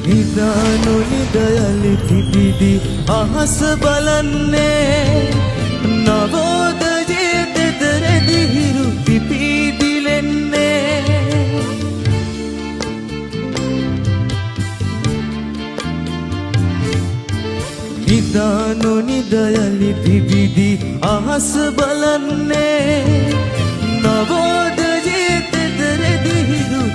නිදානු නිදයලි පිබිදි අහස බලන්නේ නවෝදයේ තෙතරෙදි හිරු පිපිදිලෙන්නේ නිදානු නිදයලි පිබිදි අහස බලන්නේ නවෝදයේ තෙතරෙදි හිරු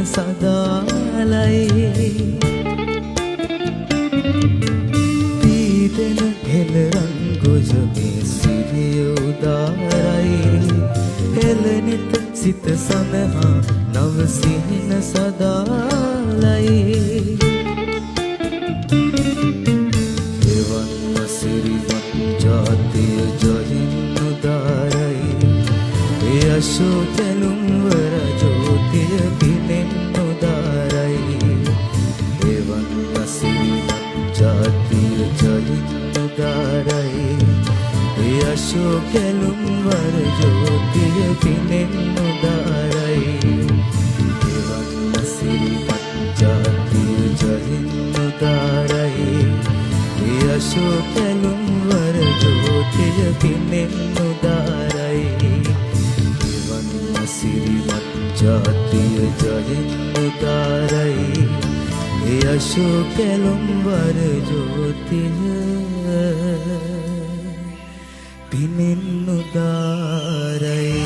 සදාලයි පීදෙන හෙළරන් ගොජමේ සිරිය උදාරයි හෙළනිත සිත සඳහා නව සිහින සදාලයි එවන් සිරිවත් ජාතිය ජලින් උදාරයි ඒ අශෝකැලුම් වර ජෝතිය පිනෙන් ජාතිය ජලින් උදාරයි ඒ අශෝකැලුම් වර ජෝතිය පිනෙන් උදාරයි එවන් සිරිවත් ජාතිය ජලින් උදාරයි ඒ අශෝකැලුම් වර ජෝතිය පිනෙන් උදාරයි එවන් සිරිවත් ජාතිය ජලින් උදාරයි ඒ අශෝකැලුම් වර ජෝතිය පිනෙන් උදාරයි